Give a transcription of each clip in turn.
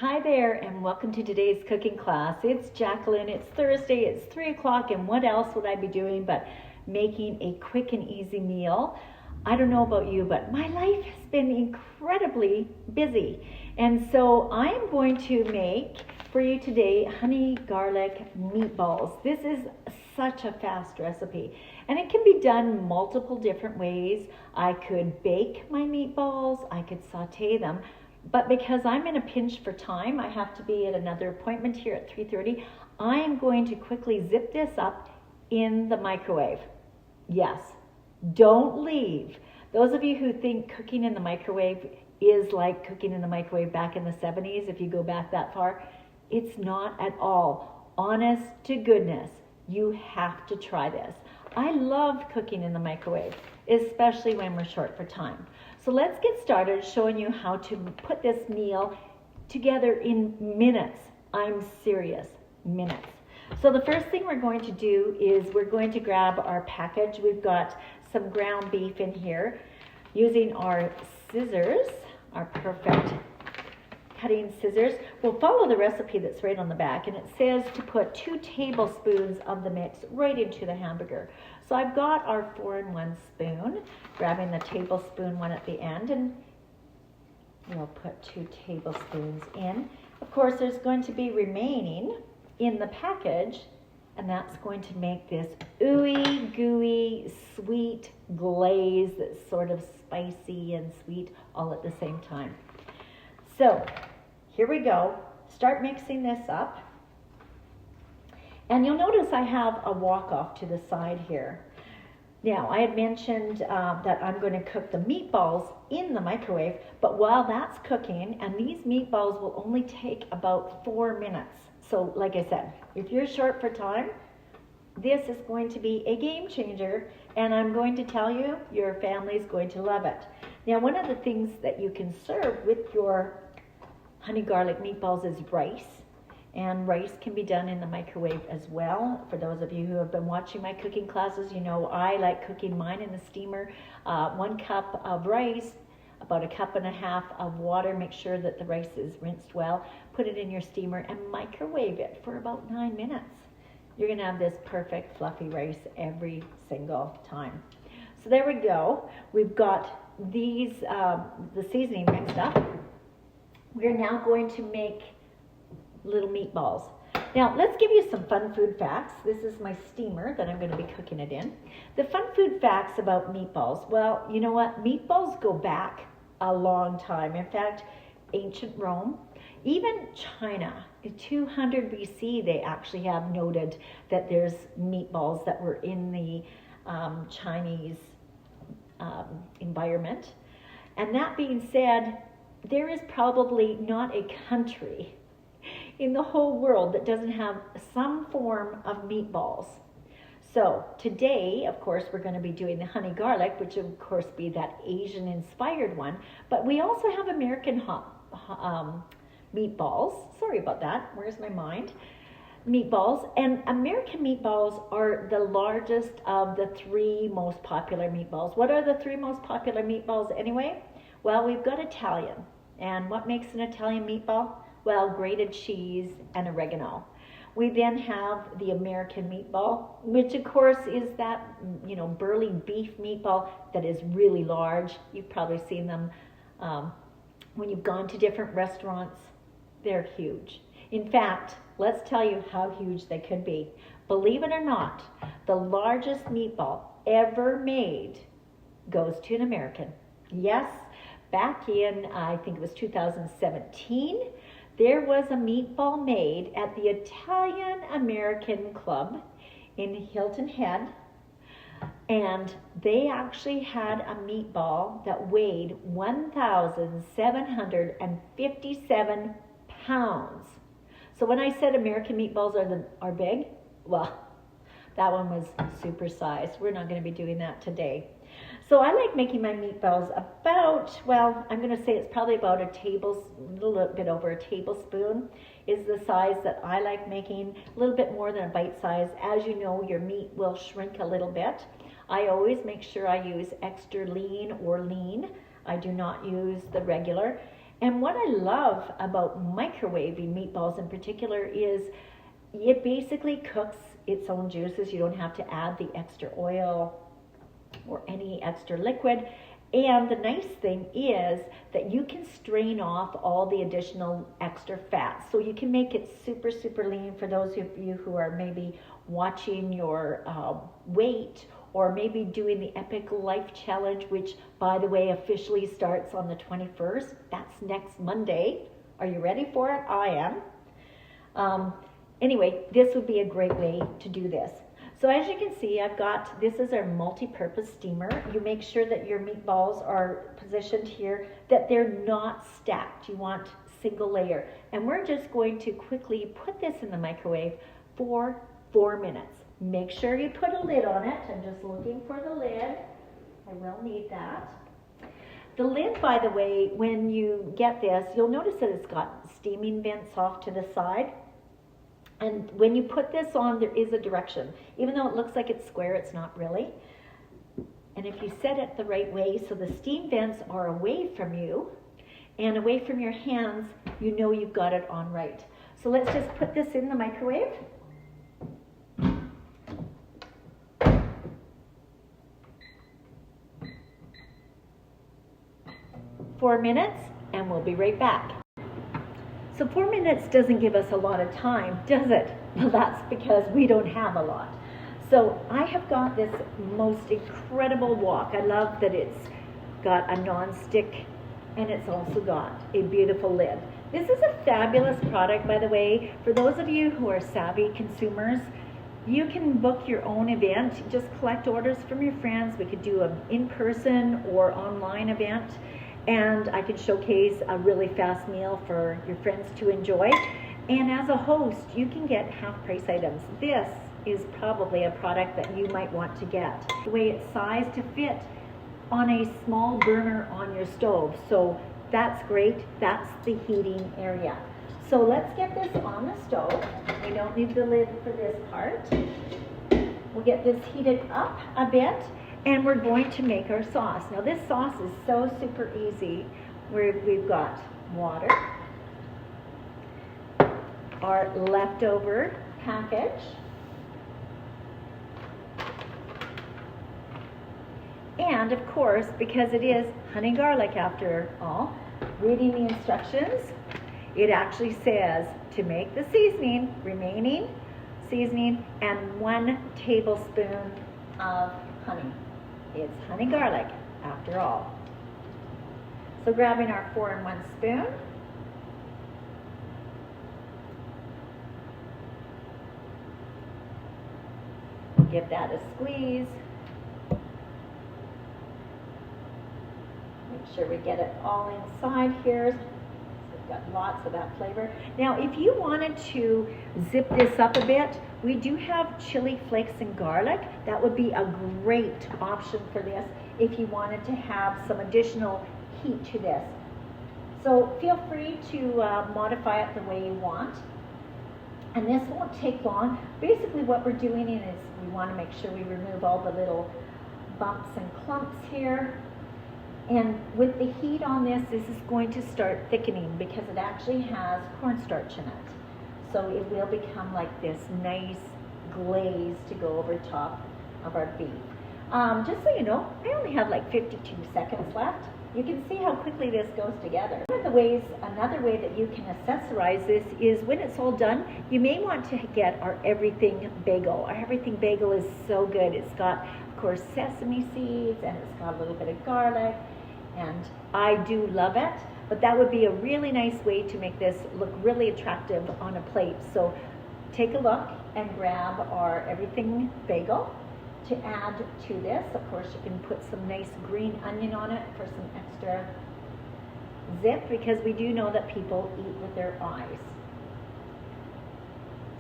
Hi there, and welcome to today's cooking class. It's Jacqueline. It's Thursday. It's 3 o'clock, and what else would I be doing but making a quick and easy meal? I don't know about you, but my life has been incredibly busy, and so I'm going to make for you today honey garlic meatballs. This is such a fast recipe, and it can be done multiple different ways. I could bake my meatballs. I could saute them. But because I'm in a pinch for time, I have to be at another appointment here at 3:30. I am going to quickly zip this up in the microwave. Yes, don't leave. Those of you who think cooking in the microwave is like cooking in the microwave back in the 70s, if you go back that far, it's not at all. Honest to goodness, you have to try this. I love cooking in the microwave, especially when we're short for time. So let's get started showing you how to put this meal together in minutes. I'm serious, minutes. So the first thing we're going to do is we're going to grab our package. We've got some ground beef in here. Using our scissors, our perfect cutting scissors, we'll follow the recipe that's right on the back, and it says to put 2 tablespoons of the mix right into the hamburger. So I've got our 4-in-1 spoon, grabbing the tablespoon one at the end, and we'll put 2 tablespoons in. Of course, there's going to be remaining in the package, and that's going to make this ooey gooey sweet glaze that's sort of spicy and sweet all at the same time. So here we go. Start mixing this up. And you'll notice I have a walk-off to the side here. Now, I had mentioned that I'm going to cook the meatballs in the microwave, but while that's cooking, and these meatballs will only take about 4 minutes. So like I said, if you're short for time, this is going to be a game changer, and I'm going to tell you, your family's going to love it. Now, one of the things that you can serve with your honey garlic meatballs is rice. And rice can be done in the microwave as well. For those of you who have been watching my cooking classes, you know I like cooking mine in the steamer. 1 cup of rice, about 1.5 cups of water. Make sure that the rice is rinsed well. Put it in your steamer and microwave it for about 9 minutes. You're gonna have this perfect fluffy rice every single time. So there we go. We've got these, the seasoning mixed up. We're now going to make little meatballs. Now, let's give you some fun food facts. This is my steamer that I'm going to be cooking it in. The fun food facts about meatballs. Well, you know what? Meatballs go back a long time. In fact, ancient Rome, even China, in 200 BC, they actually have noted that there's meatballs that were in the Chinese environment. And that being said, there is probably not a country in the whole world that doesn't have some form of meatballs. So today, of course, we're going to be doing the honey garlic, which of course be that Asian inspired one, but we also have American meatballs. Sorry about that. Where's my mind? Meatballs. And American meatballs are the largest of the 3 most popular meatballs. What are the 3 most popular meatballs anyway? Well, we've got Italian. And what makes an Italian meatball? Well, grated cheese and oregano. We then have the American meatball, which of course is that, burly beef meatball that is really large. You've probably seen them when you've gone to different restaurants. They're huge. In fact, let's tell you how huge they could be. Believe it or not, the largest meatball ever made goes to an American. Yes, back in, I think it was 2017, there was a meatball made at the Italian American Club in Hilton Head, and they actually had a meatball that weighed 1,757 pounds. So when I said American meatballs are big, well, that one was supersized. We're not going to be doing that today. So I like making my meatballs about, well, I'm going to say it's probably about a little bit over a tablespoon is the size that I like making, a little bit more than a bite size. As you know, your meat will shrink a little bit. I always make sure I use extra lean or lean. I do not use the regular. And what I love about microwaving meatballs in particular is it basically cooks its own juices. You don't have to add the extra oil or any extra liquid. And the nice thing is that you can strain off all the additional extra fats. So you can make it super, super lean for those of you who are maybe watching your weight, or maybe doing the Epic Life Challenge, which, by the way, officially starts on the 21st. That's next Monday. Are you ready for it? I am. Anyway, this would be a great way to do this. So as you can see, I've got, this is our multi-purpose steamer. You make sure that your meatballs are positioned here, that they're not stacked. You want single layer. And we're just going to quickly put this in the microwave for 4 minutes. Make sure you put a lid on it. I'm just looking for the lid. I will need that. The lid, by the way, when you get this, you'll notice that it's got steaming vents off to the side. And when you put this on, there is a direction. Even though it looks like it's square, it's not really. And if you set it the right way, so the steam vents are away from you and away from your hands, you know you've got it on right. So let's just put this in the microwave. 4 minutes, and we'll be right back. So 4 minutes doesn't give us a lot of time, does it? Well, that's because we don't have a lot. So I have got this most incredible wok. I love that it's got a non-stick, and it's also got a beautiful lid. This is a fabulous product, by the way. For those of you who are savvy consumers, you can book your own event. Just collect orders from your friends. We could do an in-person or online event, and I could showcase a really fast meal for your friends to enjoy. And as a host, you can get half-price items. This is probably a product that you might want to get. The way it's sized to fit on a small burner on your stove. So that's great. That's the heating area. So let's get this on the stove. We don't need the lid for this part. We'll get this heated up a bit, and we're going to make our sauce. Now this sauce is so super easy. We've got water, our leftover package, and of course, because it is honey garlic after all, reading the instructions, it actually says to make the seasoning, remaining seasoning, and 1 tablespoon of honey. It's honey garlic after all. So grabbing our 4-in-1 spoon, give that a squeeze. Make sure we get it all inside here. We've got lots of that flavor. Now, if you wanted to zip this up a bit, we do have chili flakes and garlic. That would be a great option for this if you wanted to have some additional heat to this. So feel free to modify it the way you want. And this won't take long. Basically what we're doing is we want to make sure we remove all the little bumps and clumps here. And with the heat on this, this is going to start thickening because it actually has cornstarch in it. So it will become like this nice glaze to go over top of our beef. Just so you know, I only have like 52 seconds left. You can see how quickly this goes together. Another way that you can accessorize this is when it's all done, you may want to get our everything bagel. Our everything bagel is so good. It's got, of course, sesame seeds, and it's got a little bit of garlic, and I do love it. But that would be a really nice way to make this look really attractive on a plate. So take a look and grab our everything bagel to add to this. Of course, you can put some nice green onion on it for some extra zip, because we do know that people eat with their eyes.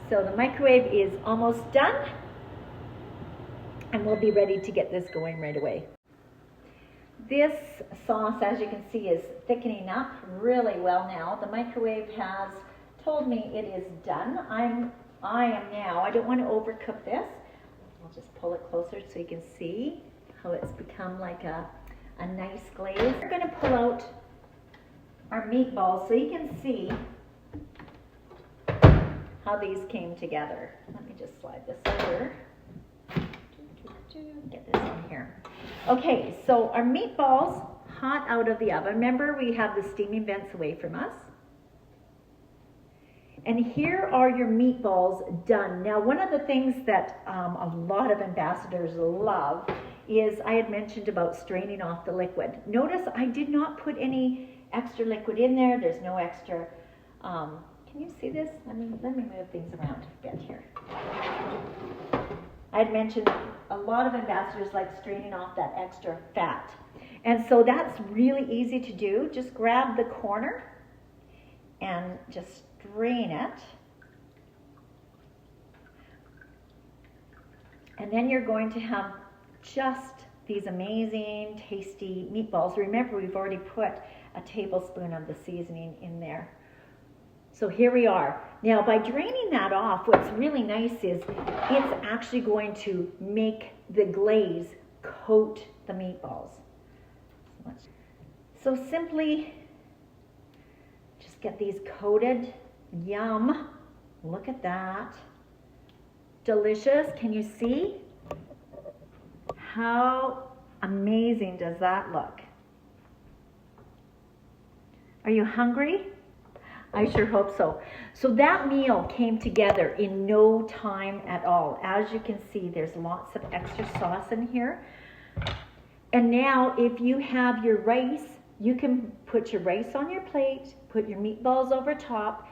So the microwave is almost done, and we'll be ready to get this going right away. This sauce, as you can see, is thickening up really well now. The microwave has told me it is done. I am now. I don't want to overcook this. I'll just pull it closer so you can see how it's become like a nice glaze. We're going to pull out our meatballs so you can see how these came together. Let me just slide this over. Get this in here. Okay, so our meatballs hot out of the oven. Remember, we have the steaming vents away from us. And here are your meatballs done. Now, one of the things that a lot of ambassadors love is, I had mentioned about straining off the liquid. Notice I did not put any extra liquid in there. There's no extra, can you see this? Let me move things around a bit here. I had mentioned a lot of ambassadors like straining off that extra fat. And so that's really easy to do. Just grab the corner and just strain it. And then you're going to have just these amazing, tasty meatballs. Remember, we've already put a tablespoon of the seasoning in there. So here we are. Now, by draining that off, what's really nice is it's actually going to make the glaze coat the meatballs. So simply just get these coated. Yum. Look at that. Delicious. Can you see? How amazing does that look? Are you hungry? I sure hope so. So that meal came together in no time at all. As you can see, there's lots of extra sauce in here. And now if you have your rice, you can put your rice on your plate, put your meatballs over top,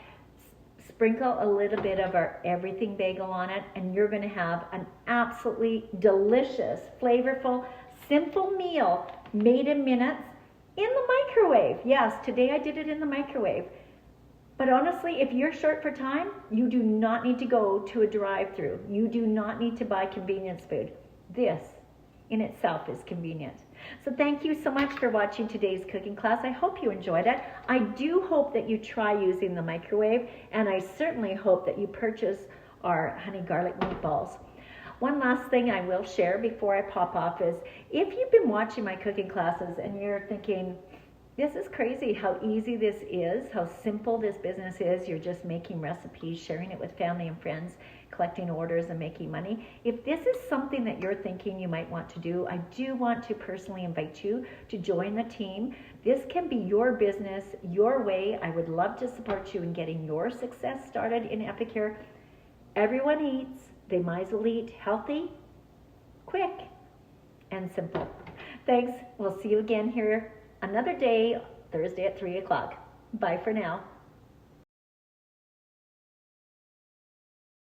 sprinkle a little bit of our everything bagel on it, and you're going to have an absolutely delicious, flavorful, simple meal made in minutes in the microwave. Yes, today I did it in the microwave. But honestly, if you're short for time, you do not need to go to a drive-through. You do not need to buy convenience food. This in itself is convenient. So thank you so much for watching today's cooking class. I hope you enjoyed it. I do hope that you try using the microwave, and I certainly hope that you purchase our honey garlic meatballs. One last thing I will share before I pop off is, if you've been watching my cooking classes and you're thinking, this is crazy how easy this is, how simple this business is. You're just making recipes, sharing it with family and friends, collecting orders and making money. If this is something that you're thinking you might want to do, I do want to personally invite you to join the team. This can be your business, your way. I would love to support you in getting your success started in Epicure. Everyone eats. They might as well eat healthy, quick, and simple. Thanks. We'll see you again here another day, Thursday at 3 o'clock. Bye for now.